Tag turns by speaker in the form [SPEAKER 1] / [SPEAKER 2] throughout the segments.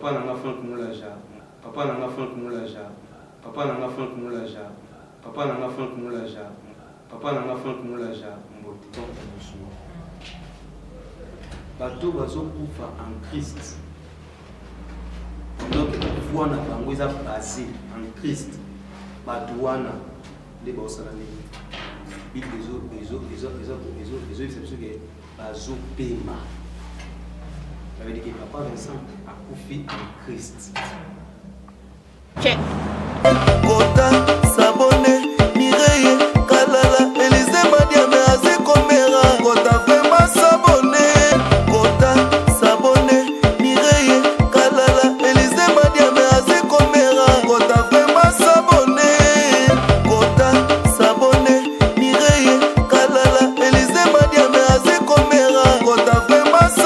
[SPEAKER 1] Papa n'a pas fait comme l'âge. Papa n'a pas fait comme l'âge. Papa n'a pas fait comme l'âge. Papa n'a pas fait comme l'âge. Papa n'a pas fait comme l'âge. Bateau bazokufa en Christ. Donc foi na bango eza basé en Christ. Bato wana nde baosala nini bible exception ke bazopema. Ça veut dire que Papa Vincent a confié en Christ.
[SPEAKER 2] Check.
[SPEAKER 3] Kota, Sabone, Mireye, Kalala, Elise Madiame, Azekomera. Kota, vraiment Sabone. Kota, Sabone, Mireye, Kalala, Elise Madiame, Azekomera. Kota, vraiment Sabone. Kota, Sabone, Mireye, Kalala, Elise Madiame, Azekomera. Kota, vraiment Sabone.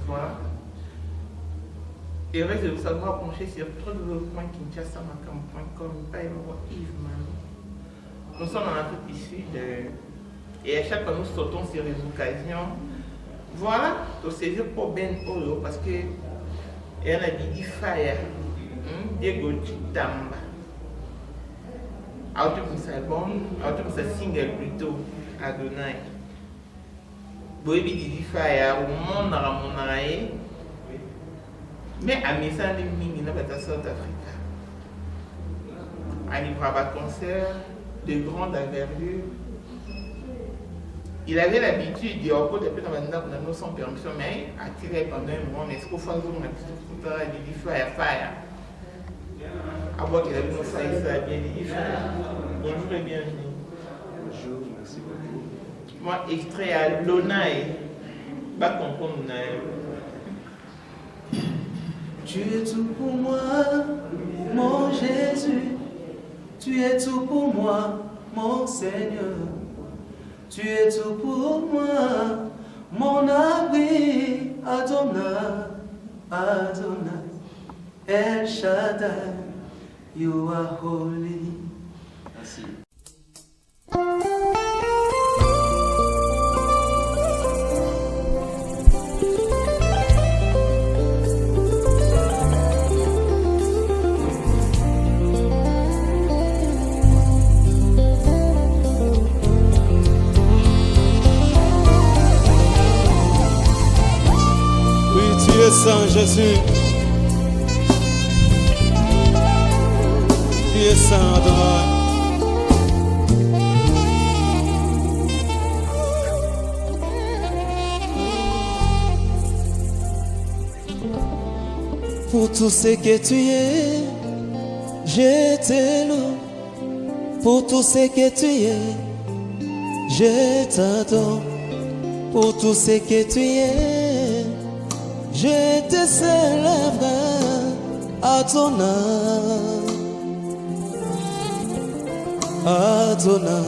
[SPEAKER 2] Voilà. Et reste de savoir pencher sur www.kinshasa-macam.com, pas Yves Mano. Nous sommes en Afrique du Sud et à chaque fois nous sautons sur les occasions. Voilà, pour saisir pour Ben Olo parce que il y en a dit Fire, Diego Chitamba. Auto ça bon, auto ça single plutôt Adonai. Boyebi di Fire au monde na ramonaye. Mais à Mesa de Mingi na bata South Africa. Il va à concert de grande envergure. Il avait l'habitude de encore depuis dans nos sans permission, mais attiré pendant un moment, mais ce qu'on fait, on a dit Fire. À voir qu'il a vu nos Fire, ça a bien dit Fire. Bonjour et bienvenue.
[SPEAKER 1] Bonjour, merci beaucoup.
[SPEAKER 2] Moi, extrait à Lonaï, pas comprendre Lonaï.
[SPEAKER 3] Tu es tout pour moi, mon Jésus. Tu es tout pour moi, mon Seigneur. Tu es tout pour moi, mon abri, Adonai, Adonai, El Shaddai, you are holy.
[SPEAKER 1] Merci.
[SPEAKER 3] Saint Jésus, tu es Saint Adonai. Pour tout ce que tu es, je te loue. Pour tout ce que tu es, je t'adore. Pour tout ce que tu es, je te célèbre, Adonai, Adonai,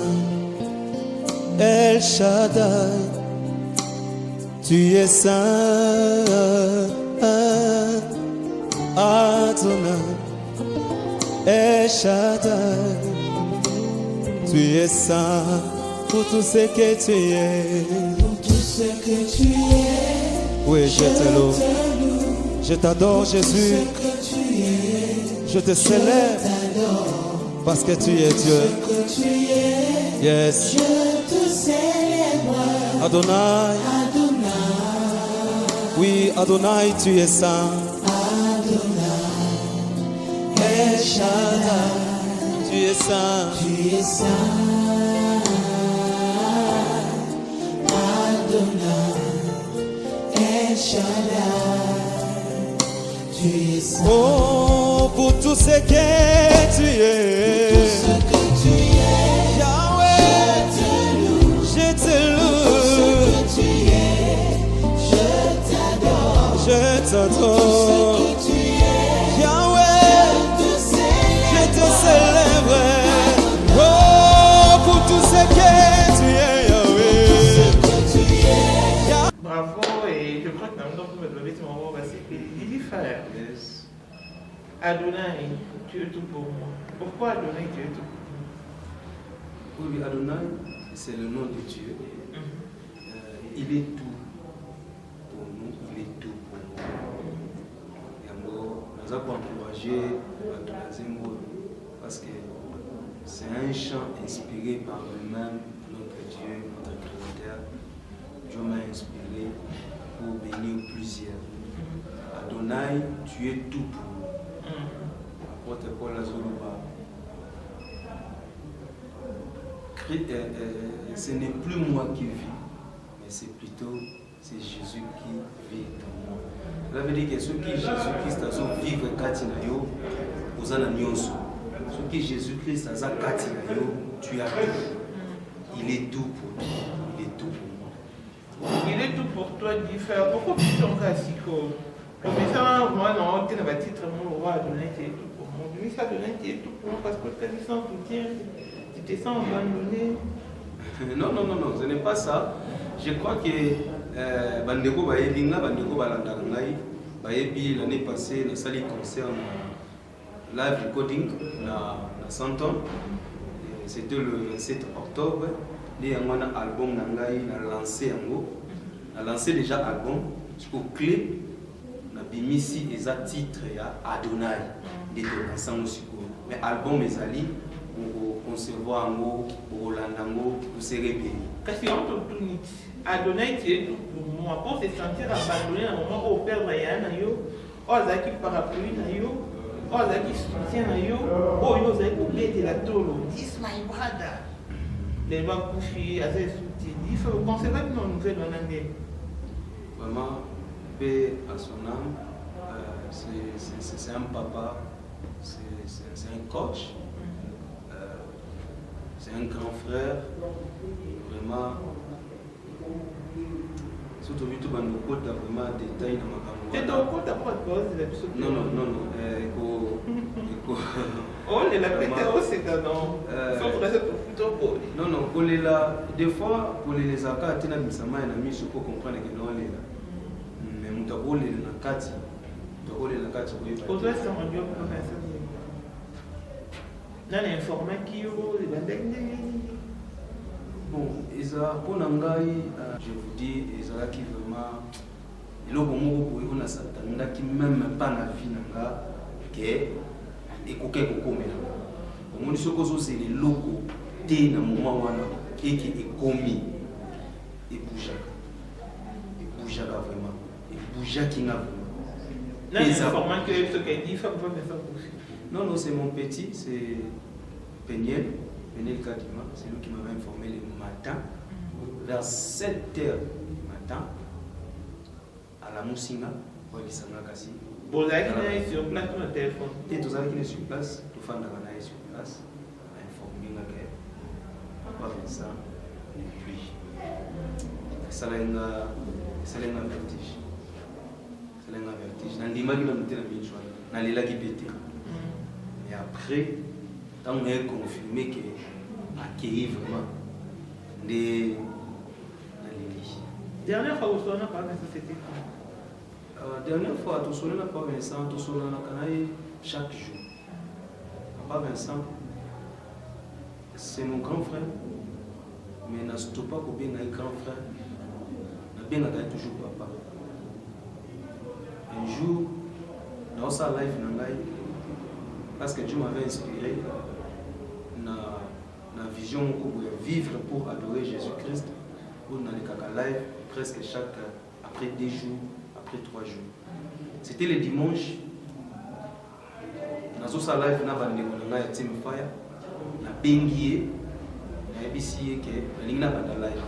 [SPEAKER 3] El Shaddai, tu es saint, Adonai, El Shaddai, tu es saint pour tout ce que tu es.
[SPEAKER 4] Pour tout ce que tu es.
[SPEAKER 3] Oui, je te loue, je t'adore Jésus, je te célèbre parce que tu es Dieu. Yes.
[SPEAKER 4] Je te célèbre,
[SPEAKER 3] Adonai, oui, Adonai, tu es saint.
[SPEAKER 4] Adonai, El Shaddai,
[SPEAKER 3] tu es saint.
[SPEAKER 4] Tu es saint, Adonai. El Shaddai, tu es saint.
[SPEAKER 3] Oh, pour tout ce que tu es,
[SPEAKER 4] Tout ce que tu es,
[SPEAKER 3] Yahweh, je te loue.
[SPEAKER 4] Tout ce que tu es, je t'adore.
[SPEAKER 3] Je t'adore.
[SPEAKER 4] Tout ce que tu es,
[SPEAKER 3] Yahweh, je te célèbre. Oh, pour tout ce que tu es, Yahweh.
[SPEAKER 2] Bravo, et je crois que maintenant vous me donnez mon mot, c'est que Didi Frère.
[SPEAKER 1] Yes.
[SPEAKER 2] Adonai, tu es tout pour moi. Pourquoi Adonai, tu es tout pour moi?
[SPEAKER 1] Oui, Adonai, c'est le nom de Dieu. Il est tout pour nous, il est tout pour nous. Nous avons encouragé parce que c'est un chant inspiré par lui-même, notre Dieu, notre Créateur. Dieu m'a inspiré pour bénir plusieurs. Adonai, tu es tout pour nous. Apôtre Paul Azoluba. Ce n'est plus moi qui vis, mais c'est plutôt Jésus qui vit en moi. Cela veut dire que ceux qui Jésus-Christ a vivre Katinayo, aux ananyonso. Ceux qui Jésus-Christ a Katinayo, tu as tout. Il est tout pour toi. Il est tout pour moi.
[SPEAKER 2] Il est tout pour toi, dit frère. Pourquoi tu t'en vas si court? Mais ça, moi, non, tu n'as pas titre, mon roi Adonai, tu es tout pour moi. Lui, ça Adonai, tu es tout pour moi parce que tu as dit sans soutien. Tu te sens abandonné.
[SPEAKER 1] Non, ce n'est pas ça. Je crois que Bandeko Bayelinga, Bandeko Balandarangai, Bayebi l'année passée, le sali concerne live recording na 100 ans. C'était le 27 octobre. Il y a un album Nangai, a lancé déjà album. Jusqu'au clé, na bimisi et za titre ya Adonai. Il était ensemble aussi. Mais album ezali. Pour concevoir un mot, pour Hollande, pour se réveiller.
[SPEAKER 2] Parce que Adonai, tu es tout pour moi. Pour se sentir abandonné à un moment où perdre Yana yo, Ozaki parapluie na yo, Ozaki soutien na yo, Ozaki oublier la tolo. This my brother. Les gens couchés, assez soutien. Il faut conserver nos nouvelles en anglais.
[SPEAKER 1] Vraiment, paix à son âme. C'est un papa, c'est un coach. C'est un grand frère, vraiment. Surtout, tu vas nous côté vraiment détail dans ma caméra.
[SPEAKER 2] Tu es au côté à quoi de l'épisode?
[SPEAKER 1] Non.
[SPEAKER 2] Oh, il a pété au sédan, non. Faut que ça te foute.
[SPEAKER 1] Non, pour les là, des fois, pour les accords, tu n'as mis ça, il a mis ce pour comprendre que non, les là. Mais tu as roulé dans la carte. Tu as roulé dans la carte.
[SPEAKER 2] Aujourd'hui, c'est un dieu pour faire ça. Dans l'informatique, les bandes.
[SPEAKER 1] Bon, pour Nangai, je vous dis, ils ont qui vraiment. Il y a beaucoup de Satan qui même pas la vie Nanga, qui est écouté comme ça. Au moins, c'est les locaux, qui dans moment et qui est commis. Et Boujaka vraiment. Et Boujaka qui n'a vraiment.
[SPEAKER 2] L'informatique, ce qu'il dit, il faut faire ça aussi.
[SPEAKER 1] Non, c'est mon petit, c'est Peniel Kadima, c'est lui qui m'avait informé le matin, vers 7h du matin, à la Moussinga, pour Elisanga Kassi.
[SPEAKER 2] Vous avez qui est sur place sur le téléphone?
[SPEAKER 1] Et tous qui est sur place, tout fan d'Agana est sur place, informé que Papa Vincent et lui. Ça a un vertige. C'est un vertige. Dans l'image qui a été dans les lacs qui pétaient. Et après, quand on a confirmé qu'il a accueilli vraiment des l'église.
[SPEAKER 2] Dernière fois, vous avez parlé de c'était quoi?
[SPEAKER 1] Dernière fois, tout seul n'a pas Vincent, tout seul n'a pas chaque jour. Papa Vincent, c'est mon grand frère, mais n'a pas pour bien un grand frère, n'a bien toujours papa. Un jour, dans sa life, parce que Dieu m'avait inspiré dans la vision de vivre pour adorer Jésus-Christ, pour dans les caca live presque après 2 jours, après 3 jours. C'était le dimanche. Dans ce live, on a un team fire, on a bengié, on a ébissé que on a live.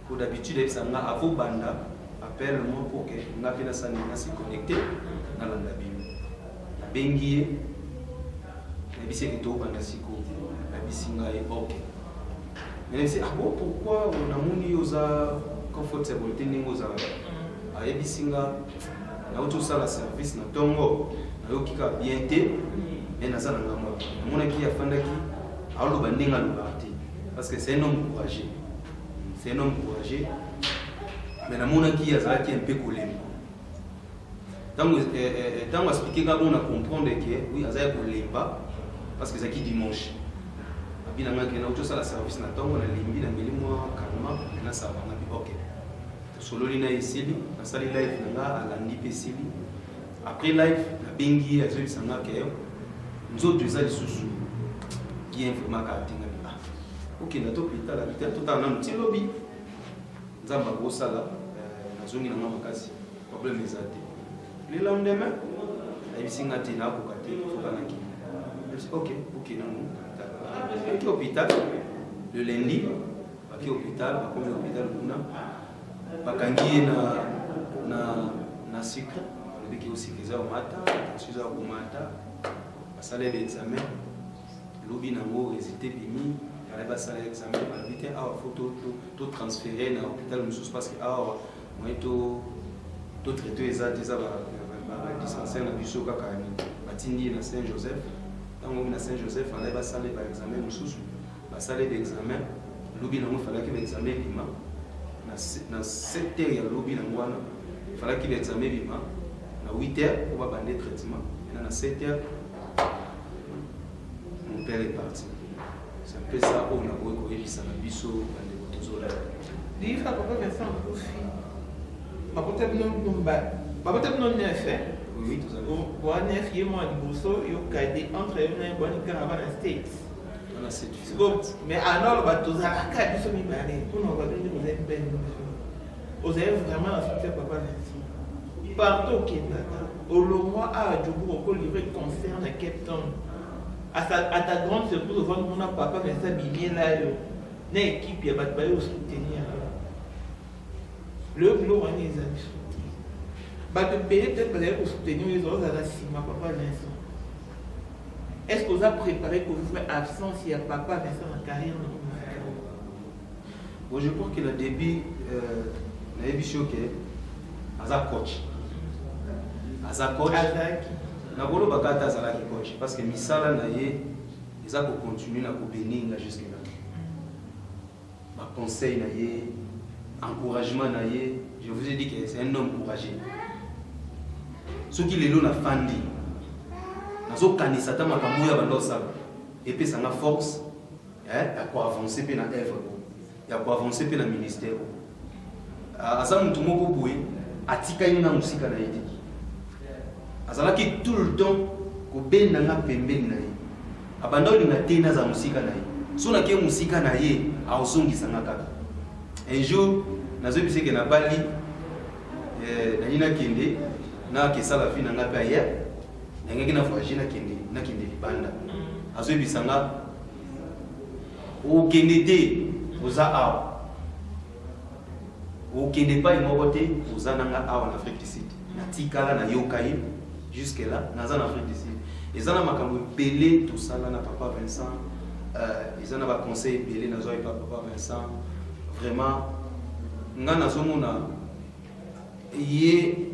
[SPEAKER 1] Pour d'habitude, ça a avant banda appelle-moi pour que on a se connecter dans la Bible. On a bengié. Mais c'est que tout le monde a ok. Mais c'est pourquoi on a mis aux confortable aux a ebisinga na auto sala service na tongo na yo kika bien te mais na ça na ngamo mona ki afandaki aloba ndenga lobati parce que c'est un homme courageux. C'est un homme courageux. Mais na mona ki azalaki un peu colère. Tant expliquer quand on a comprendre que oui azaya kolemba parce que c'est qui dimanche. bina ngaki na utosa la service na tongo na limbi na ngeli mwa kalma na sava na bi OK solo lina isili na sali live na alandi pe sili après live na bengi azo bisanga ke nzoto ezali susu bien vraiment ka tinga OK na to pita la pita to ta na mtilobi nzamba ko sala na zongi na makasi problème ezate le lendemain abisinga tina ko kate foka na ki OK non qui hôpital le lundi qui hôpital comme hôpital kuna bakangi na sucre le qui aussi qu'ils ont mata suza ko mata basale l'examen lobi na ngo hésité bimi ala basale examen ba vite a photo to transférer na hôpital mususu parce que a moi to traiter ezate za ba dispensaire na biso kaka ni batindi na Saint-Joseph. Dans le Saint-Joseph, il fallait passer l'examen. L'examen, il fallait que l'examen dans 7 heures, il fallait que l'examen dans 8 heures, on va bander le traitement. Et dans 7 heures, mon père est parti. C'est un peu ça qu'on a voulu ça na biso dans les autres.
[SPEAKER 2] Il faut que Vincent non
[SPEAKER 1] oui, tout à fait.
[SPEAKER 2] Bon, neuf years moi du bosso, yo cadet entre eux bon caravane à States.
[SPEAKER 1] On a cette
[SPEAKER 2] mais alors bah tous à la carte de mi balé, pour nous va venir vous avez ben. Vous avez vraiment affecté papa Vincent. Partout au Québec, au Lomoi à Djougou au livré concert à Cape Town. À ta grande surprise, au vent mon papa Vincent Bibier là yo. Na équipe ya bat bayo soutenir. Le boulot on les amis. Bah, de payer peut-être pour soutenir les autres à la cima, papa Vincent. Est-ce que vous avez préparé pour vous faire absence s'il y a papa Vincent en carrière?
[SPEAKER 1] Bon, je pense que le début, il y a choqué. Aza coach. Aza coach. Na bolo bakata azala ki coach parce que misala na ye eza ko continuer na ko bénir jusque là. Ba conseil na ye, encouragement na ye, je vous ai dit que c'est un homme courageux. Ce qui est là, fandi. Nazo kanisa ta makambo ya bandosa. Et puis ça na force, ya ko avancer pe na œuvre. Ya ko avancer pe na ministère. Asa mutu moko boye atika ina musika na yedi. Azala ki tout le temps ko benda nga pembeni na ye. Abanda olinga tena za musika na ye. So na ke musika na ye azongisa nga kaka. Un jour nazo bise ke na bali na ina kende na ke sala fi na nga pa ya ngaki na voyage na kende libanda azo bisanga o kende te oza awa o kende pa imobote oza nanga awa na Afrique du Sud na tikala na yokai jusque là na za na Afrique du Sud ezana makambo belé tout ça là na papa Vincent ezana ba conseil belé na zo papa Vincent vraiment nga na zo mona ye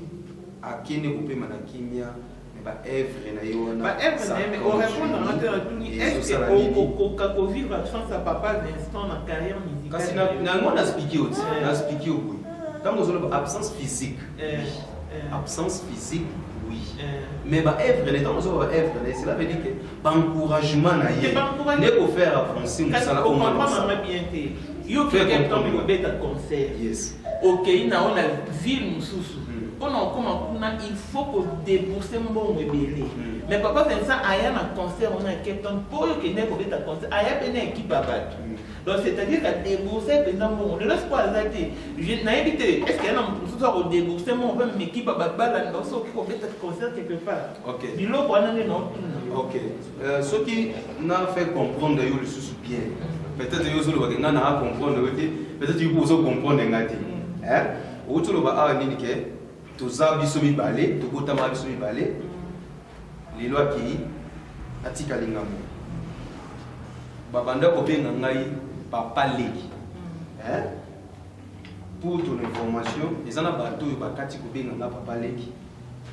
[SPEAKER 1] akene couper manakimia mais ba œuvre na yo na
[SPEAKER 2] ba œuvre mais on répond dans notre tout est-ce que au vivre sans sa papa Vincent na carrière musicale
[SPEAKER 1] kasi na ngona expliquer aussi na expliquer oui tant que zo absence physique absence physique oui mais ba œuvre les temps zo ba œuvre cela veut dire que ba encouragement na ye ne ko faire avancer musala
[SPEAKER 2] au moment bien té yo que temps ko beta concert
[SPEAKER 1] yes
[SPEAKER 2] OK na on a ville mususu il faut que débourser mon bébé. Mais papa Vincent aya na concert on a quelqu'un pour que ne ko beta concert aya bena équipe babat. Donc c'est-à-dire que débourser pendant bon le reste pas exacté. Je n'a évité est-ce qu'il y a un pour débourser mon même équipe babat là dans ce ko beta concert quelque part.
[SPEAKER 1] OK.
[SPEAKER 2] Bilo pour aller non.
[SPEAKER 1] OK. Ce qui n'a fait comprendre yo le sous bien. Peut-être yo solo ba ngana a comprendre peut-être yo poso comprendre ngati. Autour ba a nini ke toza biso mibale tokotama biso mibale lelo aki atika lingambo babanda kobenga ngai papa leki pour ton information ezana bato yo bakati kobenga nga papa leki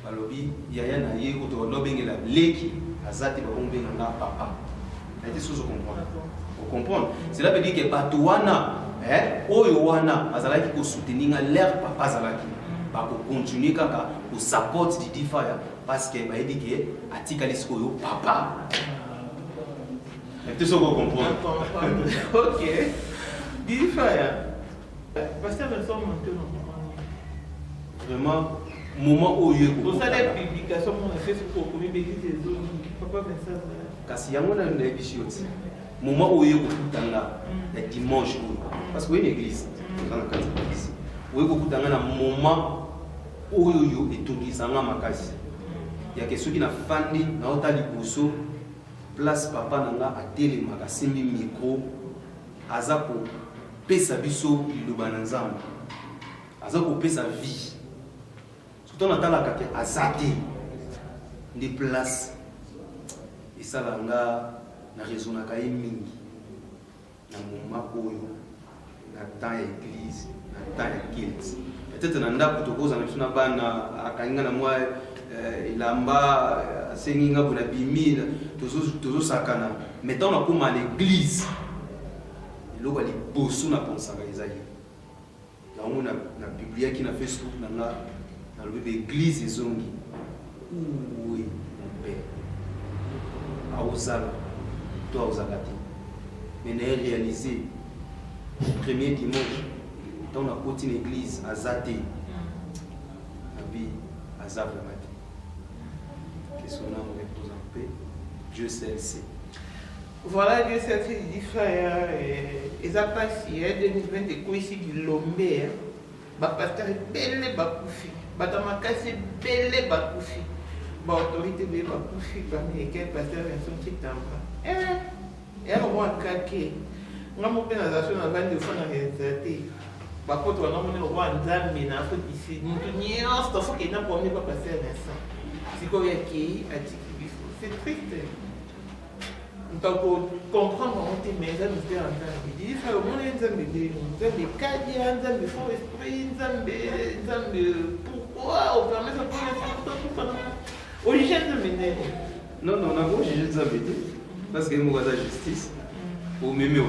[SPEAKER 1] balobi yaya na ye ko to lobengela leki azati ba bombenga nga papa ete sozo comprendre cela veut dire que bato wana oyo wana azalaki ko soutenir l'air papa azalaki ba ko continuer kaka ko support Didi Fire parce que ba dit que atika lisiko yo papa Tu sais qu'on comprend.
[SPEAKER 2] Ok. Dis Faya. Pasteur Vincent maintenant.
[SPEAKER 1] Vraiment, moment où il y a
[SPEAKER 2] pour ça, les publications, on a fait ce pour les zones. Papa Vincent.
[SPEAKER 1] Kasi yango na ndaibishi yote. Moment où il y a dimanche parce que une église, dans la église. Où il y a na moment où il y a etondisanga makasi. Il y a quelque chose qui na fandi na otali boso place papa nanga atele makasimbi micro azako pesa biso liloba na nzambe. Azako pesa vie. Surtout na tala kake azate des places et ça langa na raison na kai mingi na moment oyo na temps ya église na temps ya kids peut-être na ndako tokoza na tuna bana akainga na mwa ilamba asenginga bona bimi tozo sakana mais tant on a l'église eloko ali bosu na pensaka ezali na on na biblia qui na Facebook na na le l'église ezongi oui mon père aozala toi ozalati mais n'a réalisé premier dimanche dans la côte église à Zate abi azab la matin que son âme repose en paix Dieu seul sait.
[SPEAKER 2] Voilà, Dieu seul sait dit frère et ça passe hier 2020 quoi ici du lombe ba pasteur belle ba kufi ba tamakasi belle ba kufi ba autorité be ba kufi ba américain pasteur Vincent Kitamba et on voit kake ngamo pénalisation na bande de fois na réalité ba koto wana mona le roi nzambe na faut ici mutu nyonso faut que na pombe ba pasteur Vincent siko yaki atiki biso c'est triste. Donc, pour comprendre comment tu mets un mystère en temps, il dit il faut au moins un zambé, un zambé fort esprit, un zambé pourquoi on permet ça pour les origine de mener.
[SPEAKER 1] Non, non, on a beau juger de zambé parce que moi la justice pour m'aimer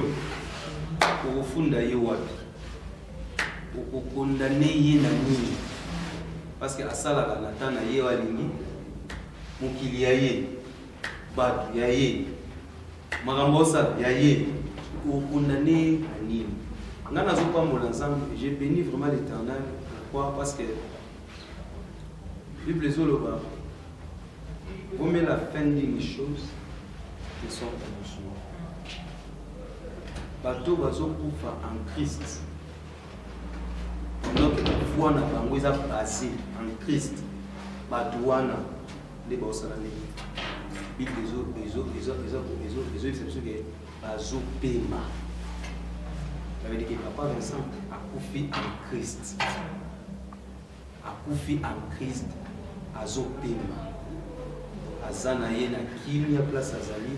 [SPEAKER 1] pour funda yewapi pour condamner yena nini parce que asala la natana yewa lingi mukili yaye batu yaye Marambosa, Yaye, ou condamné à Nîmes. Nous n'avons pas mon ensemble. J'ai béni vraiment l'Éternel. Pourquoi? Parce que la Bible est là-bas. Vous mettez la fin des choses qui sont émotionnelles. Bateau bazo kufa en Christ. Donc, la foi n'a pas basé en Christ. Badouana, les bossalani. Les exceptions que bazo pema. Ça veut dire que papa Vincent a couffé en Christ. A couffé en Christ. Azo pema. Azana yena kimia place azali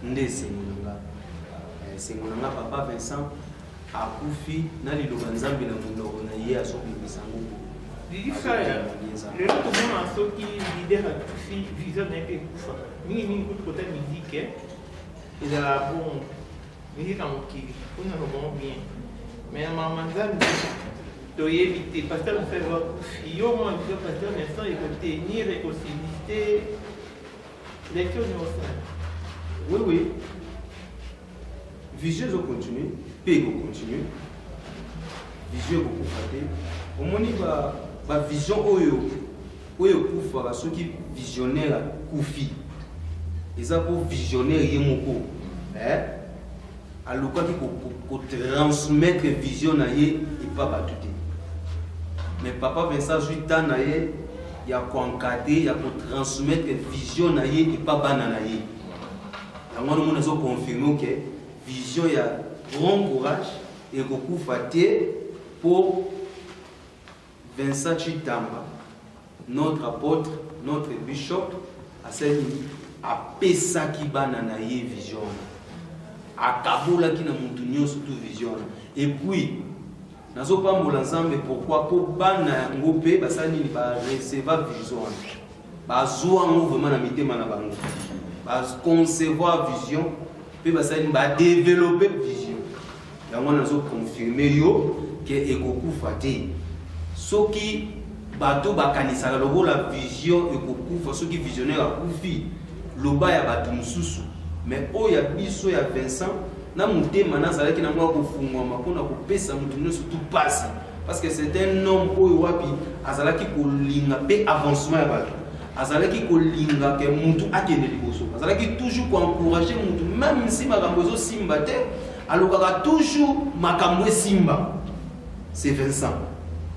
[SPEAKER 1] nde sengonanga. Sengonanga papa Vincent a couffé na liloba nzambe na munoko na ye azo pemisa ngubu.
[SPEAKER 2] Didi frère, le tout le monde a ce qui leader a couffé vision d'un peu couffé. Mini côté musique et de la bombe musique en qui on a vraiment bien mais maman zam to éviter parce que on fait voir yo moi je pasteur Vincent il faut tenir réconcilier lecture universelle.
[SPEAKER 1] Oui vision zo continue paix go continue vision go kufater au moni ba vision oyo kufa ceux qui visionnaire kufi. Ils ont pour visionnaire yemoko alors qu'on transmettre vision naie et pas battuté mais papa Vincent Juita naie il y a quoi encadrer il y a pour transmettre vision naie et pas bananaie alors nous nous avons confirmé que vision il y a grand courage et beaucoup faté pour Vincent Chitamba notre apôtre notre bishop à cette a pesa ki bana na ye vision a kabola ki na muntu nyonso tu vision et puis nazo pambola nzambe pourquoi pour bana ngope basani ba recevoir vision ba zoa ngo vraiment na mitema na bango ba concevoir vision pe basani ba développer vision yango nazo confirmer yo que ekokufa te soki bato bakanisaka lokola vision ekokufa soki visionnaire akufi loba ya bato mususu mais oya biso ya Vincent na mutema nazalaki na mwa kufungwama mpona kopesa mutu nyonso tout passe parce que c'est un homme oyo wapi azalaki kolinga pe avancement ya bato azalaki kolinga ke mutu akende liboso azalaki toujours encourager mutu même si makambo ezosimba te alokaka toujours makambo esimba c'est Vincent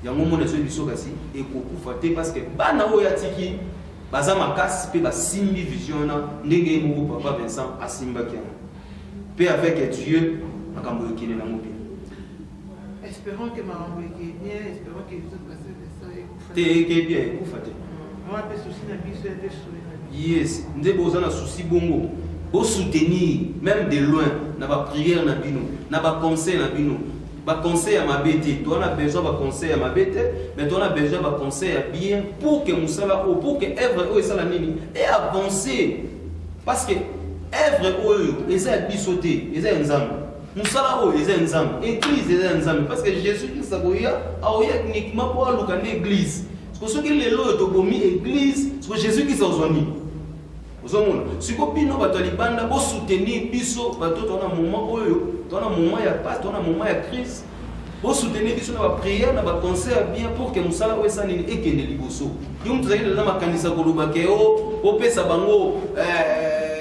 [SPEAKER 1] yango mona so biso kasi ekokufa te parce que bana oyo atiki baza makasi pe basimbi vision na ndenge moko papa Vincent asimbaki yango pe avec Dieu makambo ekende na mobi.
[SPEAKER 2] Espérons que makambo ekende bien, espérons que vous passez ça ekufa
[SPEAKER 1] te ke bien ekufa te.
[SPEAKER 2] Moi pe souci na biso ete souci.
[SPEAKER 1] Yes, nde boza na souci bongo. Bo soutenir même de loin na ba prière na bino, na ba conseil na bino. Ba conseil à ma bête, toi on a besoin ba conseil à ma bête, mais toi on a besoin ba conseil à bien pour que musala ou pour que œuvre ou ça la nini et avancer parce que œuvre ou eza bisoté, eza nzambe. Musala ou eza nzambe, église eza nzambe parce que Jésus qui saboya aoya uniquement pour aluka na église. Parce que les lois to bomi église, parce que Jésus qui s'ozoni. Ozomona, siko bino bato libanda bo soutenir biso bato tona moment oyo, tona moment ya passe, tona moment ya crise. Bo soutenir biso na ba prière, na ba conseil bien pour que musala oyo sanini ekende liboso. Yo mutuzaki na makanisa koloba ke o pesa bango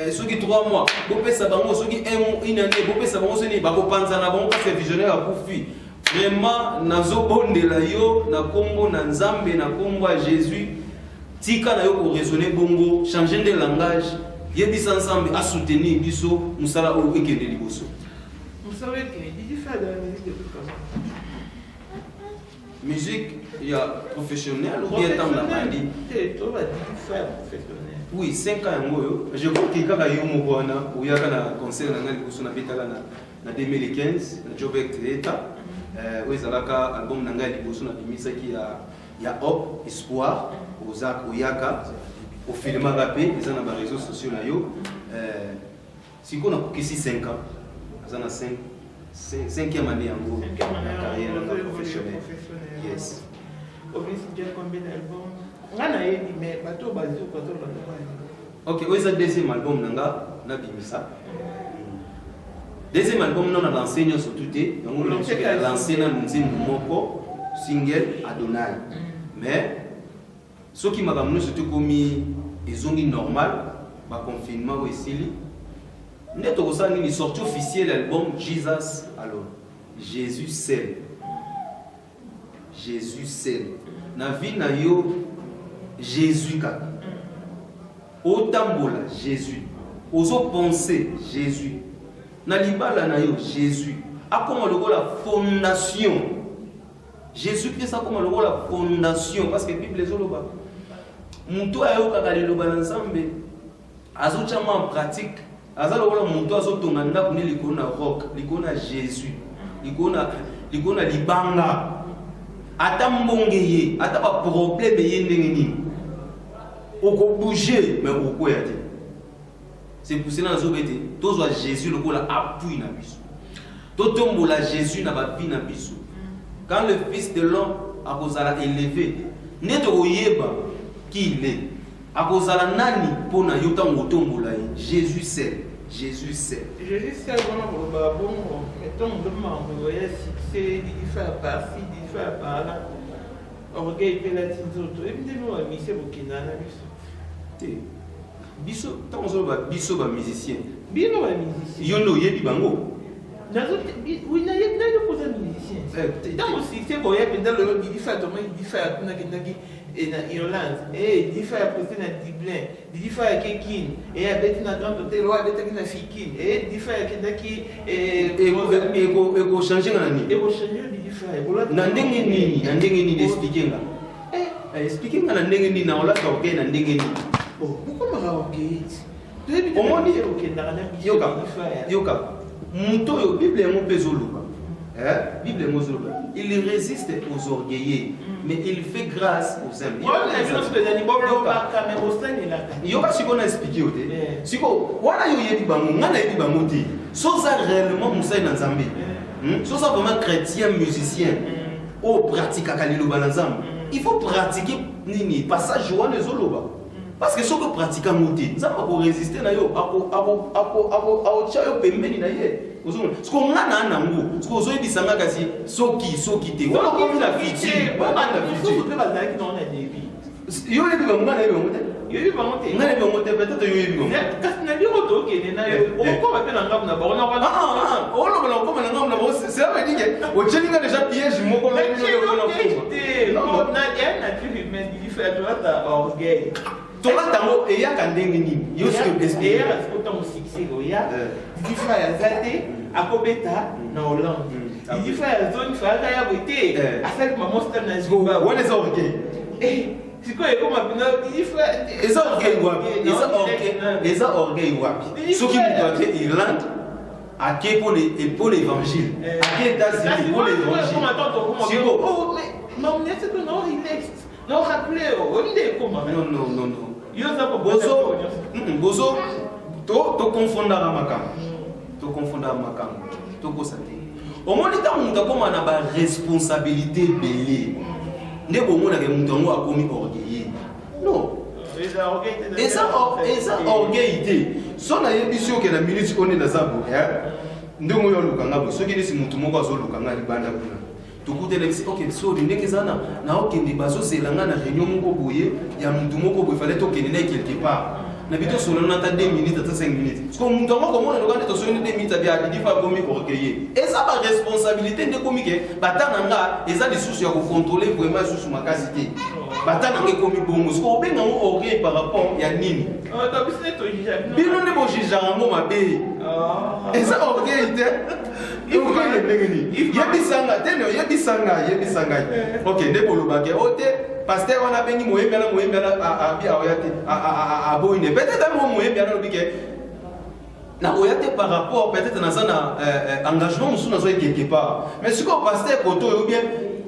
[SPEAKER 1] soki 3 mois, bo pesa bango soki 1 année, bo pesa bango soni ba ko panzana bango parce que visionnaire a kufi. Vraiment nazobondela yo na kombo na Nzambe na kombo ya Jésus. Tika na yo ko raisonner bongo, changer de langage, yebisa ensemble à soutenir biso musala o ekende liboso.
[SPEAKER 2] Musala ekende di faire de la musique de comment?
[SPEAKER 1] Musique il y a professionnel ou bien temps la maladie.
[SPEAKER 2] C'est toi va dire faire professionnel.
[SPEAKER 1] Oui, 5 ans ngoyo. Je crois que kaka yo mo wana uyaka na concert na ngali liboso na betala na 2015 na Jobek Theater. Wezalaka album na ngali liboso na bimisa ki ya Hope Espoir. Oyaka au film rapé ils ont les réseaux sociaux là yo si qu'on a qu'ici 5 ans ils ont 5e année en gros carrière professionnelle. Yes.
[SPEAKER 2] Obviously déjà combien d'albums ngana yedi mais bato bazo bato la.
[SPEAKER 1] OK, oui, c'est deuxième album nanga na bimisa. Deuxième album non a lancé nous surtout té donc on a lancé na nzimbo moko single Adonai. Mais ce qui m'a ramené surtout comme ils ont dit normal, bah confinement ou ici, net au sein il sorti officiel l'album Jesus alors Jésus seul, Jésus seul. Na vie na yo Jésus ka. Otambola Jésus, ozo penser Jésus. Na libala na yo Jésus. A comment le la fondation. Jésus-Christ a comme la fondation parce que la Bible est là. Mutu ayoka liloba na Nzambe azochama en pratique azalo wala mutu azotonga ndako ni likona rock likona Jésus likona libanga ata mbongeye ata ba problème yendenge nini oko bouger mais oko ya te c'est pour cela nazobete tozwa Jésus lokola appui na biso totombola Jésus na ba vie na biso quand le fils de l'homme a kozala élevé neto oyeba qui il est. À cause de la nani pour na yota ngotombola Jésus seul. Jésus seul.
[SPEAKER 2] Jésus seul bon bon mettons de voyage succès il fait partie il fait par là. Orgueil pélatis auto et puis nous mission bokina na biso.
[SPEAKER 1] Té. Biso tant on va biso ba musicien.
[SPEAKER 2] Bino ba musicien.
[SPEAKER 1] Yono yebi bango.
[SPEAKER 2] Nazo oui na yeb na ko za musicien. Tant aussi c'est boya pendant le il fait comment il fait na kinaki et na Irlande et il fait apporter na Dublin il fait à Kekin et à bête na grande hôtel ou à bête na Fikin et il fait à Kendaki et
[SPEAKER 1] go changer nani
[SPEAKER 2] et go changer il fait
[SPEAKER 1] na ndenge nini expliquer nga expliquer nga na ndenge nini na ola ka okay na ndenge nini
[SPEAKER 2] pourquoi mara okay
[SPEAKER 1] au moins dire
[SPEAKER 2] okay na
[SPEAKER 1] yoka muto yo Bible yango bezoluba Bible mozoluba il résiste aux orgueilleux mais il fait grâce aux humbles. Yoka siko na expliquer ote. Siko wana yo yebi bango ngana yebi bango te. Soza réellement musai na Nzambe. Soza vraiment chrétien musicien. O pratique akali loba na Nzambe. Il faut pratiquer nini passage wana ezoloba. Parce que ce que pratique en outil, ça va résister à yo, à chayo pembeni na ye. Ce qu'on a na nango, ce qu'on a dit ça nga kasi soki te. On a comme la fille, on a la fille.
[SPEAKER 2] On peut pas dire qu'on a des vies.
[SPEAKER 1] Yo le bigo ngana yo ngote.
[SPEAKER 2] Yo yo ba ngote.
[SPEAKER 1] Ngana yo ngote peut-être yo bigo.
[SPEAKER 2] Kasi na biro to ke na yo. On ko ba pena ngam na ba on a
[SPEAKER 1] ah on lo ba ko na ngam na ba c'est ça veut dire que o chelinga déjà piège moko na yo
[SPEAKER 2] non na ya na tu mais il fait droit à orgueil.
[SPEAKER 1] Tola tango e ya kandenge nini yo ce que explique
[SPEAKER 2] ya ko tango succès go ya di fa ya zate akobeta na Hollande di fa ya zone fa ya boté afek ma monster na Zimbabwe
[SPEAKER 1] wona za orgueil
[SPEAKER 2] siko eko mapinga di fa
[SPEAKER 1] eza orgueil wapi eza orgueil wapi soki mutu ake Irlande ake pour l'évangile ake États-Unis pour l'évangile siko
[SPEAKER 2] oh mais mon est que non il est non rappelez on est comment
[SPEAKER 1] non bozo to confondara makambo to kosate omoni ta mutu akoma na ba responsabilité belé nde bomona ke mutu ngo akomi orgueilleux non eza orgueil te so na yebiso ke na minute one na zabo ndongo yo lukanga bo soki nisi mutu moko azolukanga libanda kuna tukuteleksi ok sorry ndenge zana na okende bazozelanga na réunion moko boye ya mutu moko boye fallait tokende na quelque part na bito solo na ta 2 minutes ata 5 minutes parce que mutu moko komona lokande to solo 2 minutes abia di fa komi orgueilleux eza ba responsabilité nde komi ke batana nga eza lisusu ya ko contrôler vraiment lisusu makasi te batana nge komi bongo parce que obenga ngo orgueil par rapport ya nini
[SPEAKER 2] to bisne to jija
[SPEAKER 1] bino ne bo jija ngo mabe eza orgueil te yebisanga ok nde bolobake ote pasteur wana bengi moyembiana abi aoya te aboyine peut-être mo moyembiana lobi ke na oya te par rapport peut-être naza na engagement mosusu nazoye quelque part mais sikoyo pasteur koto oyo bien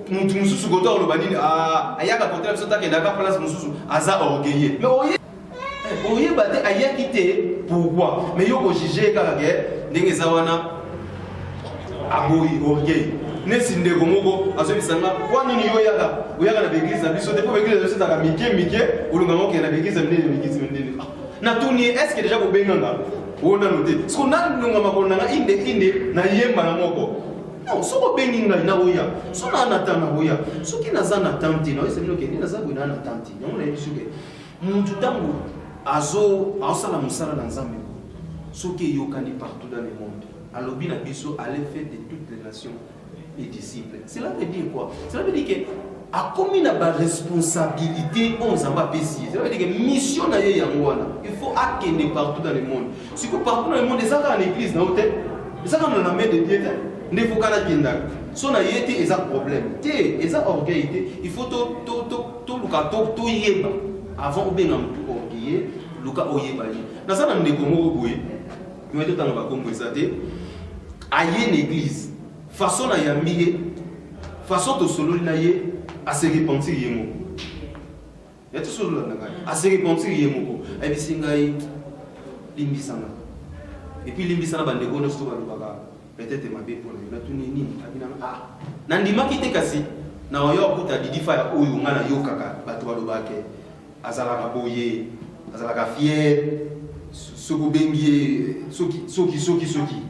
[SPEAKER 1] mutu mosusu koto aloba nini ayaka kote na biso takendaka place mosusu aza orgueilleux mais oyeba te ayaki te pourquoi mais yo kojuge kaka ke ndenge eza wana aboyi orgueil nesi ndeko moko azobisanga kwa nini yo oyaka na beglise na biso te po beglise ezositaka mike olunga moko na beglise ndeni na tuni est-ce que déjà kobenganga ona note siko nalunga makolo nanga inde na yemba na moko non soko obengi ngai na oya so na ata na oya soki naza na tante na oyesebino ke naza boye na tante yango na yebi soki mutu ntango azosala mosala na nzambe soki eyokani partout dans le monde alobi na biso allez faire de toutes les nations et disciples. Cela veut dire quoi? Cela veut dire que a commis na ba responsabilité on zamba pesi. Cela veut dire que mission na ye yangwana. Il faut akende partout dans le monde. Si que partout dans le monde ça dans l'église na hôtel, ça dans la main de Dieu, ne faut pas la kenda. So na yete eza problème. Té eza orgueil té. Il faut to luka to yeba avant obenga mutu orgueilleux, luka oyeba ni. Na ça na ndeko moko boye. Nous tout temps ba kombo ça té. Aye l'église. Façon na yambiye, façon to solo na ye à se repentir yemo. Ya to solo na ngai à se repentir yemo ko. E bisingai limbisana. Et puis limbisana bande ko no sto ba lubaka. Peut-être mabe pour na tuni nini abina na ndima kite kasi na oyo kuta didifa ya oyo ngana yokaka bato ba lubake. Azala ka boye, azala ka fier. Soko bengie soki.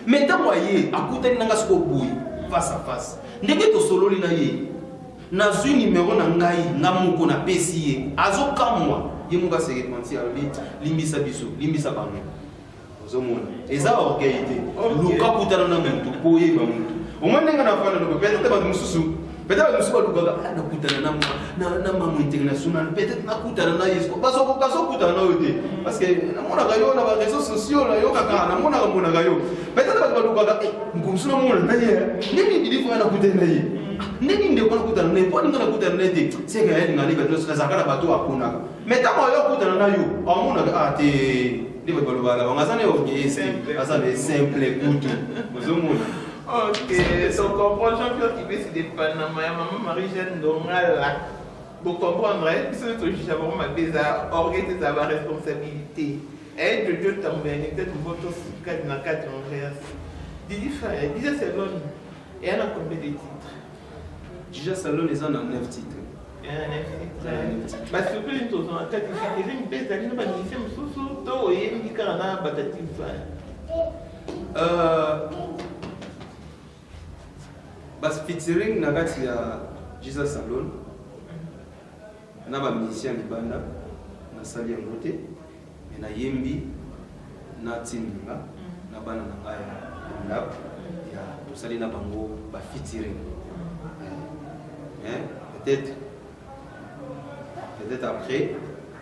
[SPEAKER 1] Mais tant voyez, à côté de Nangasko Boui, face à face, ndenge to sololi na ye, na zu numéro na ngai, na moko na pesi, azo kamwa, ye muka se repentir albi, limbisa biso, limbisa bango. Ozomona. Eza orgueil te. Luka kutana na muntu, poye ba muntu. Au moins ndenge na fana no peut-être ba mususu. Peut-être mususu ba luka na kutana na mamu international, peut-être na kutana na yesko. Baso kutana na yote. Parce que na mona gayo na ba réseaux sociaux na yo kaka na mona gayo. Peut-être ba luka ngumsuna mona na ye. Nini didi fo na kutana na ye. Nini ndeko na kutana na ye. Poni na kutana na ye. C'est que elle ngali ba to zakala bato akona. Mais tant yo kutana na yo, amona ate ndibe balobala bangazane orgueil c'est simple kutu. Ozomona.
[SPEAKER 2] Ok, donc comprend Jean-Pierre qui veut se dépendre ma maman Marie-Jeanne Dongal là. Pour comprendre, c'est tout juste avoir ma beza orgueil de sa responsabilité. Et de Dieu t'en bénit peut-être votre cadre dans quatre envers. Didi Salon, et elle a combien de titres?
[SPEAKER 1] Didi Salon les en a 9 titres.
[SPEAKER 2] Mas surprise to so ata featuring pesa ni ba ni sem susu to yemi kana batati fa.
[SPEAKER 1] Bas featuring na kati ya Jesus Salon na ba musicien libanda na sali yango te na yembi na timinga na bana na ngai ndap ya tosali na bango ba featuring. Peut-être après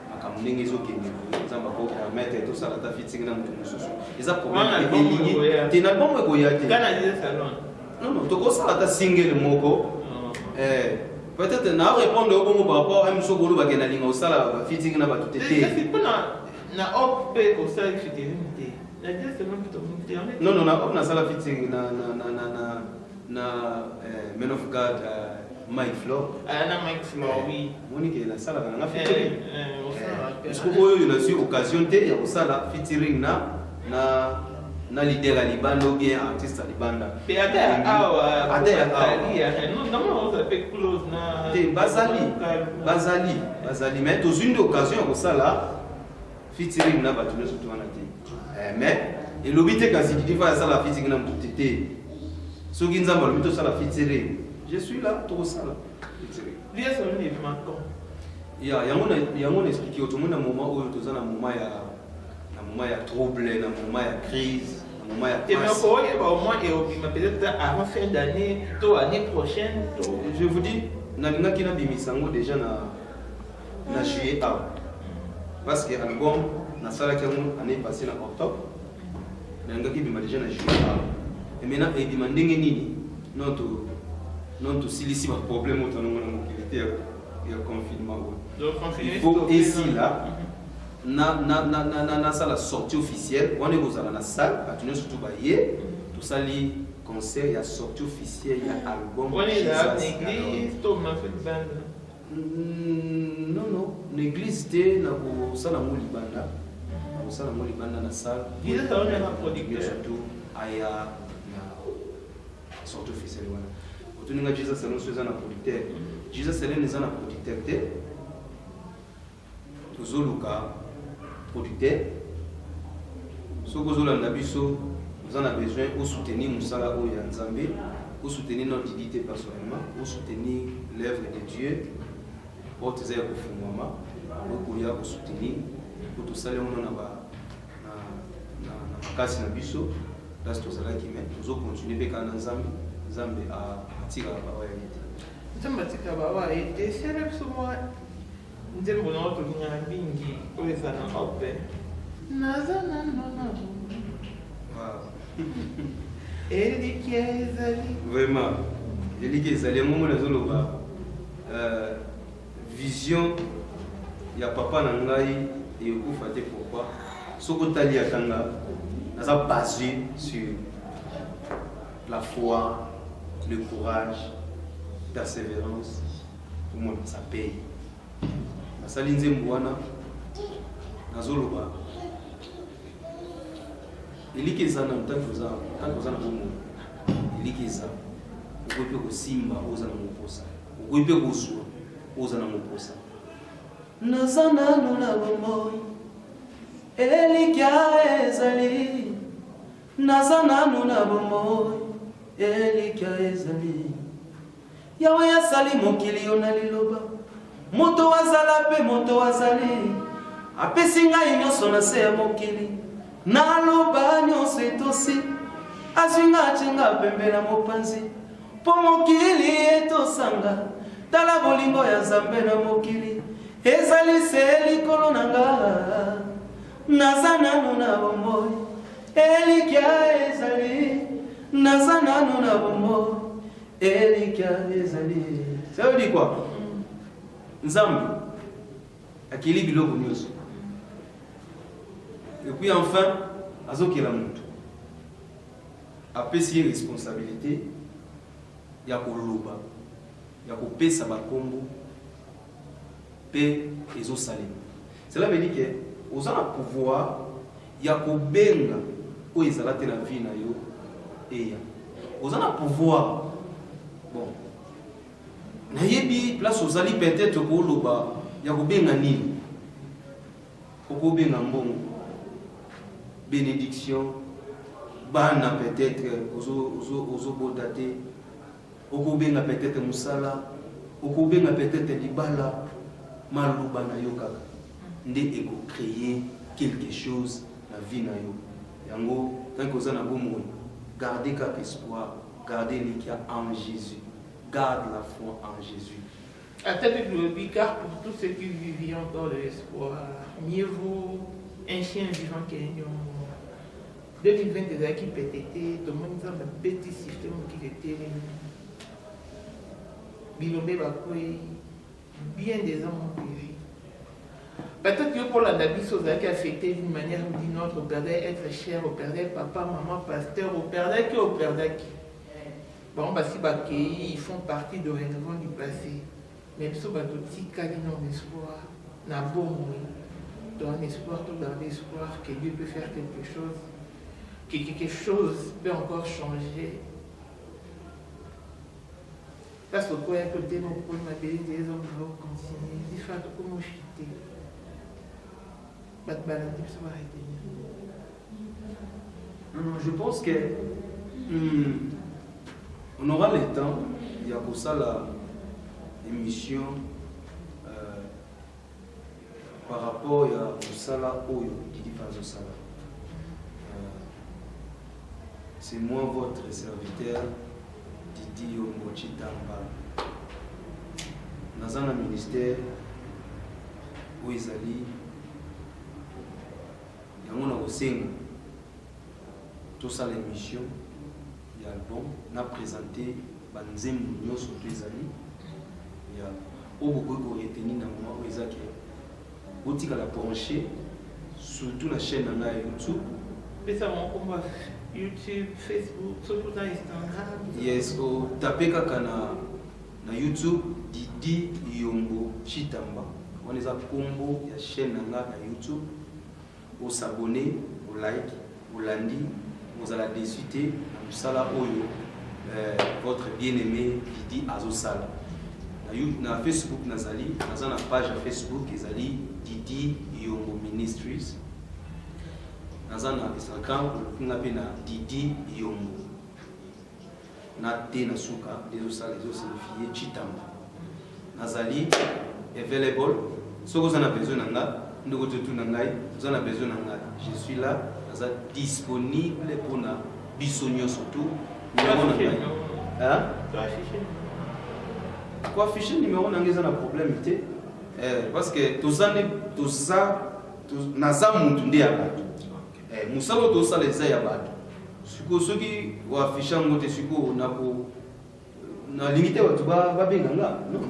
[SPEAKER 1] makambo ndenge ezokende nzambe akopermettre tosala ta featuring na moto mosusu eza problème elingi te na bombe koya te non tokosala ta single moko peut-être na répondre au bongo par rapport à mso golo bakena linga osala ba featuring na bato tete
[SPEAKER 2] na op pe osala featuring te na dire seulement que
[SPEAKER 1] non na op na sala featuring na Men of God Mike Flow.
[SPEAKER 2] Na Mike Flow, oui.
[SPEAKER 1] Monique la sala na featuring. Parce que oyo na sur occasion te ya osala featuring na leader ya libanda ou bien artiste ya libanda.
[SPEAKER 2] Pe ata non ça fait close na
[SPEAKER 1] te bazali mais tous une occasion ya osala featuring na bato nyonso to wana te. Mais elobite kasi difa ya sala featuring na mutu te. Soki nzamba lo mito sala featuring. Je suis là to sala featuring.
[SPEAKER 2] Bien sûr ni manquant.
[SPEAKER 1] yango na expliquer autrement na moment oyo toza na moment ya trouble na moment ya crise na moment ya
[SPEAKER 2] et mais au moins et peut-être avant fin d'année to année prochaine
[SPEAKER 1] je vous dis nalingaki na bimisango déjà na juillet parce que album na salaki yango année passée na octobre nalingaki bima déjà na juillet et maintenant ebima ndenge nini non to silisi ba problème autonome na mobilité ya confinement.
[SPEAKER 2] Donc,
[SPEAKER 1] il faut ici là na salle sortie officielle on est aux à la salle à surtout bailler tout ça les concert il y a sortie officielle il y a album
[SPEAKER 2] on est là l'église tout m'a fait bande
[SPEAKER 1] non l'église était na ko sala mo libanda na salle
[SPEAKER 2] il est on est un producteur
[SPEAKER 1] surtout aya na sortie officielle voilà otuninga Jesus Salon soit na producteur Jesus Salon est na producteur te tozoluka producteur soko zolanda biso nous en a besoin pour soutenir musala oyo ya Nzambe pour soutenir notre dignité personnellement pour soutenir l'œuvre de Dieu pour te faire kufungwama pour ya ko soutenir pour tout ça on na makasi na biso parce que tozala ki mais tozo continuer beka na Nzambe a tika ba oya yete
[SPEAKER 2] Nzambe tika ba oya yete c'est là que moi nzembo na watu ngana bingi oyo sana ope nazana nona eliki ezali
[SPEAKER 1] vraiment eliki ezali ngomo nazoloba vision ya papa na ngai ekufa te pourquoi soko tali akanga naza basé sur la foi le courage persévérance tout le monde ça paye asali nzembo wana nazoloba eliki eza na ntango oza na bomo eliki eza okoki mpe kosimba oza na moposa okoki mpe kozwa oza na moposa naza nano na bomoi elikya ezali naza nano na bomoi elikya ezali yawe asali mokili yo na liloba moto azala pe moto azali apesi ngai nyonso na se ya mokili naloba nyonso etosi azwi nga atinga pembe na mopanzi mpo mokili etosanga tala bolingo ya Nzambe na mokili ezali se likolo na nga naza nano na bomoi elikya ezali naza nano na bomoi elikya ezali ça veut dire quoi Nzambe akili biloko nyonso et puis enfin azokela mutu apesi responsabilité ya koloba ya kopesa bakombo pe ezosalema cela veut dire que oza na pouvoir ya kobenga oyo ezala te na vie na yo eya oza na pouvoir bon nayebi place ozali peut-être koloba ya kobenga nini okobenga mbongo bénédiction bana peut-être ozobota te okobenga peut-être musala okobenga peut-être libala maluba na yo kaka nde ekocréer quelque chose na vie na yo yango tant que oza na bomoi gardez kaka espoir gardez l'équilibre en Jésus garde la foi en Jésus.
[SPEAKER 2] Avec le car pour tous ceux qui vivent encore de l'espoir, mieux vaut un chien vivant qu'un lion. 2020 des qui pété, tout le monde a un petit système qui était bilomé bien des hommes ont péri. Peut-être que pour la Nabi Sosa qui a affecté d'une manière ou d'une autre, au perdait être cher, au perdait papa, maman, pasteur, au perdait qui, au perdait qui. Bon, parce qu'ils font partie de rénovant du passé. Mais si on a un espoir, on a bon un espoir, tout dans l'espoir que Dieu peut faire quelque chose, que quelque chose peut encore changer. Parce que quoi, côté mon point, ma belle des hommes vont continuer. Il faut que moi chuter.
[SPEAKER 1] Je pense que on aura le temps, il y a pour ça l'émission par rapport à Sala Oyo, Didi Fazo Sala. C'est moi votre serviteur, Didi Ombochi Tamba. Dans un ministère où ils allaient, il y a un Osenga, tout ça l'émission. Album n'a présenté Banzem Mounio sur tous les amis. Il y a beaucoup de retenir dans moi où ils ont été la brancher surtout la chaîne dans YouTube.
[SPEAKER 2] Mais ça mon combat YouTube, Facebook, surtout dans Instagram.
[SPEAKER 1] Yes, au tapé na YouTube Didi Yombo Chitamba. On les a combo la chaîne na YouTube. Au s'abonner, au like, au lundi, vous allez discuter. Sala Oyo, votre bien-aimé Didi Azosala. Na Facebook nazali, na page Facebook ezali Didi Yombo Ministries. Na Instagram na Didi Yombo. Na te na suka les osala les signifier Chitamba. Nazali available. Si vous avez besoin nanga, ndoko tutu nangai, vous avez besoin nanga. Je suis là, naza disponible pour na Bissonio surtout. Hein? Quoi afficher numéro n'a pas problème parce que tout ça n'a pas monté à battre. Moussalo tout ça les a battu. Ceux qui ont affiché en mode suko na limité wa tuba ba benganga non.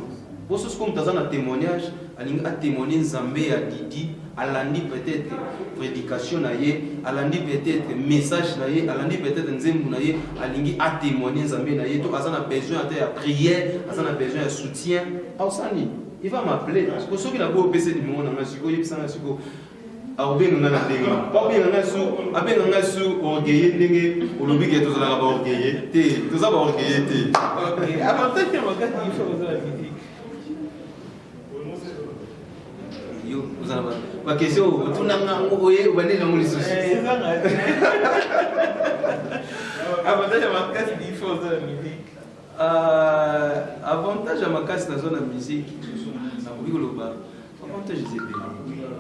[SPEAKER 1] Pour ce comme dans un témoignage, a témoigné Zambé à Didi. Alandi peut-être prédication naie, alandi peut-être message naie, alandi peut-être nzembu naie, alingi a témoigner Zambé naie. Donc azana besoin de prière, azana besoin de soutien. Ausani, il va m'appeler. Parce que ceux qui n'ont pas PC numéro na masiko, il s'en asiko. Aobenga na denga. Pas bien na su orgueillé ndenge, olobi ke tozala ba orgueillé. Te, tozala ba orgueillé te.
[SPEAKER 2] OK. Avant ça, tu regardes il faut la musique.
[SPEAKER 1] Vous avez ma question, vous avez
[SPEAKER 2] avantage à ma casse, il faut de la musique.
[SPEAKER 1] Avantage à ma casse dans la musique, avantage c'est belé.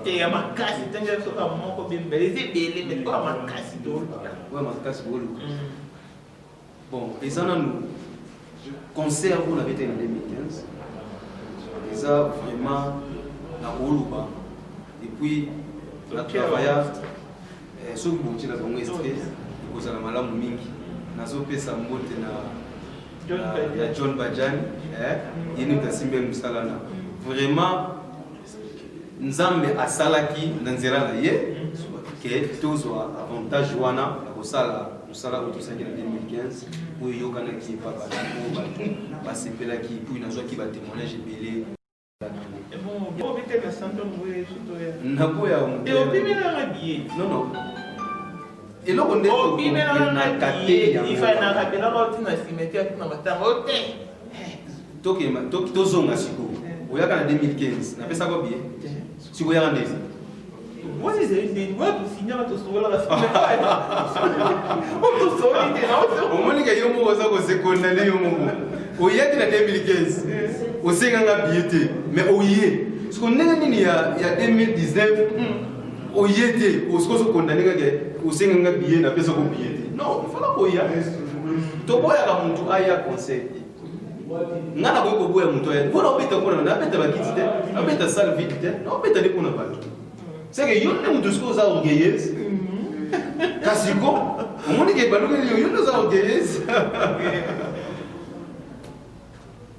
[SPEAKER 2] Et à ma casse, c'est un peu comme mon copain, mais c'est belé, mais pas ma casse.
[SPEAKER 1] Ouais, ma casse, bon, et ça, nous concert, vous l'avez été en 2015. Et ça, vraiment. Na Oluba et puis la travailleur ceux qui botti na bango stress parce na malamu mingi nazo pesa mbote na John Bajani yini kasimbe musalana vraiment nzambe asalaki na nzela na ye que tozwa avantage wana ya kosala musala otosangi na 2015 oyo yokanaki pa bato basepelaki puis nazwaki batémoignage ebele.
[SPEAKER 2] Bon, vite la santé mourir
[SPEAKER 1] non non et là on est
[SPEAKER 2] il faut un cimetière
[SPEAKER 1] tozonga sikoyo oyaka na 2015 napesa ko bien sikoyo yaka ndezi
[SPEAKER 2] moi c'est moi tout signer tout sola la semaine on tout solide non
[SPEAKER 1] omoni ke yo moko za ko sekondane yo moko oyaki na 2015 osenga nga billet te mais oye siko ndenge nini ya 2019 oye te osiko so condamné ke osenga nga billet na pesa ko billet te non il faut la koya to boya ka muntu aya conseil ngana ko boya muntu aya bona obeta kona na beta bakiti te na beta salle vide te na beta ni kona bato c'est que yo ne muntu siko za orgueilleuse kasiko omoni ke baluke yo ne za orgueilleuse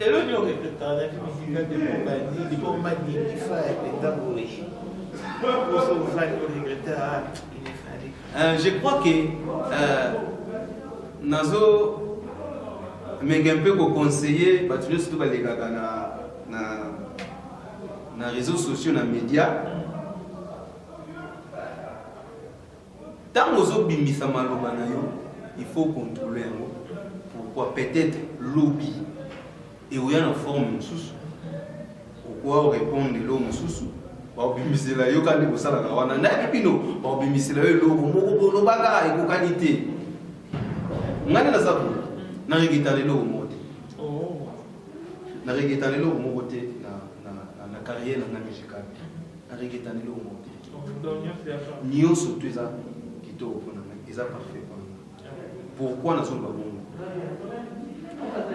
[SPEAKER 2] et le numéro de travail musical de compagnie il faut magnifier d'abord pour se faire regretter
[SPEAKER 1] je crois que nazo mais un peu conseiller parce que surtout les gars na réseaux sociaux na médias tant ozo bimbisa maloba na yo il faut contrôler pourquoi peut-être lobby et où il y a une forme sous pourquoi répondre l'homme sous babimisela yo kandi kosalaka wana na bino babimisela yo lobo moko lobaka ekokanite ngani na sabu na regitale lobo mote na regitale lobo moko te na carrière na musicale na regitale lobo mote nyonso tu eza kitoko mpona eza parfait pourquoi na solo babongo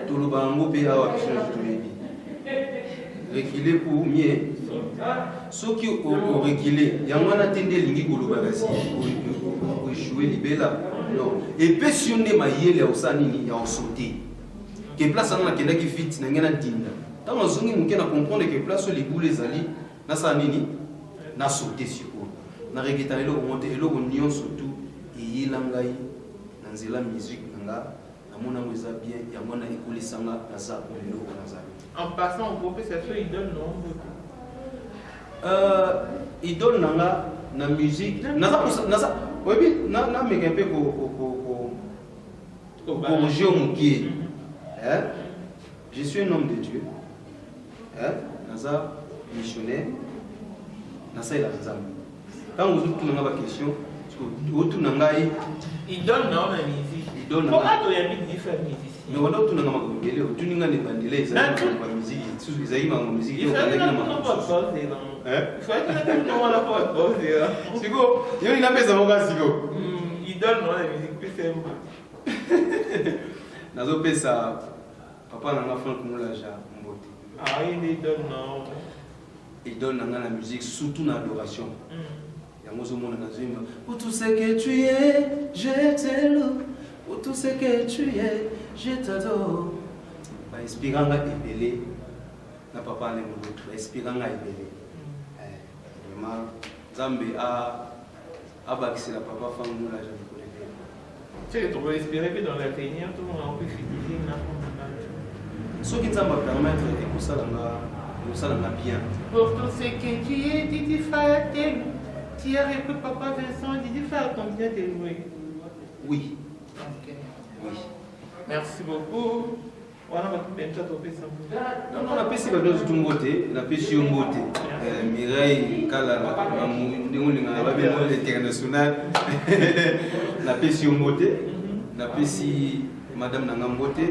[SPEAKER 1] toloba yango mpe awa biso toyebi reculer pour mieux ceux qui ont reculé yango wana te nde elingi koloba kasi oéchouer libela non epe sio nde mayele ya osala nini ya osote ke place wana nakendaki fiti na ngai nadinda ntango nazongi moke na comprendre ke place oyo libula ezali nasala nini nasote sikoyo naregeta eloko mo te eloko nyonso tu eyela ngai na nzela musique na nga namona yango eza bien yango na ekolisanga naza eloko nazali.
[SPEAKER 2] En passant au groupe, c'est ça, il donne non.
[SPEAKER 1] Idole nanga na musique naza oui na meka pe ko corriger mukie je suis un homme de Dieu naza missionnaire nasa ila nzambe quand vous tout nanga ba question tout nanga
[SPEAKER 2] idole na na musique
[SPEAKER 1] idole
[SPEAKER 2] nanga ko ya différent musicien
[SPEAKER 1] mais on a tout nanga makongele tout ninga ne bandile ça ba musique sous ils ma musique
[SPEAKER 2] il faut que nous la pause
[SPEAKER 1] siko yo ina pesa moka siko
[SPEAKER 2] idole non la musique plus simple
[SPEAKER 1] nazo pesa papa nanga Franck Moulaja mbote
[SPEAKER 2] il idole non
[SPEAKER 1] idole nanga la musique surtout dans l'adoration yango zo mona nazima pour tout ce que tu es je te loue pour tout ce que tu es je t'adore ba inspiranga ebele na papa ne mbote ba inspiranga ebele vraiment Zambé a bâti la papa Franck Moulaja de Colébé.
[SPEAKER 2] Tu sais que tu peux espérer que dans l'avenir, tout le monde a envie de finir une affaire.
[SPEAKER 1] Ce qui va permettre de ça bien.
[SPEAKER 2] Pour tout ce que tu es, Didi Fayaté, tu as repris papa Vincent, Didi Fayaté, combien de loué?
[SPEAKER 1] Oui.
[SPEAKER 2] Ok.
[SPEAKER 1] Oui.
[SPEAKER 2] Merci beaucoup. Voilà,
[SPEAKER 1] non, on a payé tout le monde, on a payé Mireille, Kala, international, on a payé on a payé Madame Nangambote,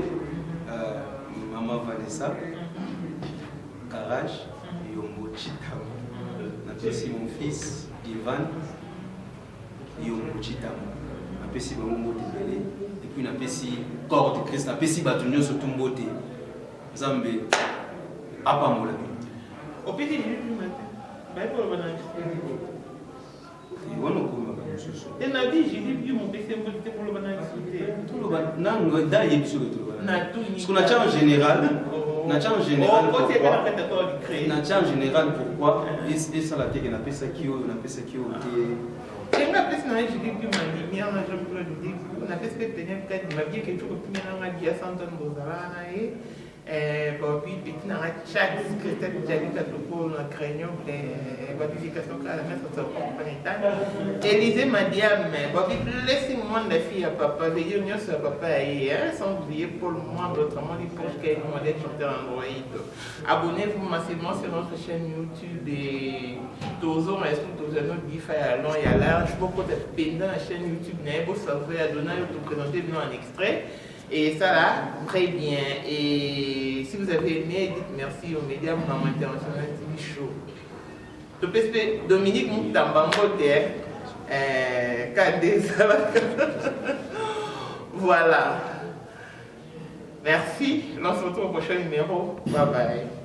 [SPEAKER 1] Maman Vanessa, Karaj, Yombo Chita, on a payé mon fils, Ivan, Yombo Chita, on a payé Mambo Tibele. Et puis on a payé corps de Christ, on a payé Batunyo sur tout le monde. Zambé, Apamola.
[SPEAKER 2] Au petit début du matin, pour le banane. Et n'a dit, j'ai dit, mon PC pour le banane.
[SPEAKER 1] Tout le banane, d'ailleurs, sur le banane. Ce qu'on a dit en général, pourquoi et ça la tête, on a fait ça qui
[SPEAKER 2] c'est une personne qui dit que ma lumière n'a jamais pu le dire. On a fait ce que tu as dit, ma vie qui est toujours plus à 100 ans. Puis, petit n'a chaque secrétaire de Jali Katoko, la création, l'amplification que la messe sur son planétaire. Élisée m'a dit, mais laissez-moi la fille à papa, veillez union sur papa et sans oublier pour le monde, autrement, il faut qu'il y ait une modèle sur Android. Abonnez-vous massivement sur notre chaîne YouTube et Tozo, mais est-ce que Tozo dit faire à long et à large, beaucoup de peine dans la chaîne YouTube, n'est pas savoir à donner ou te présenter un extrait. Et ça là, très bien. Et si vous avez aimé, dites merci aux médias Maman International TV Show. Dominique Moutambambote, KD, ça va. Voilà. Merci. On se retrouve au prochain numéro. Bye bye.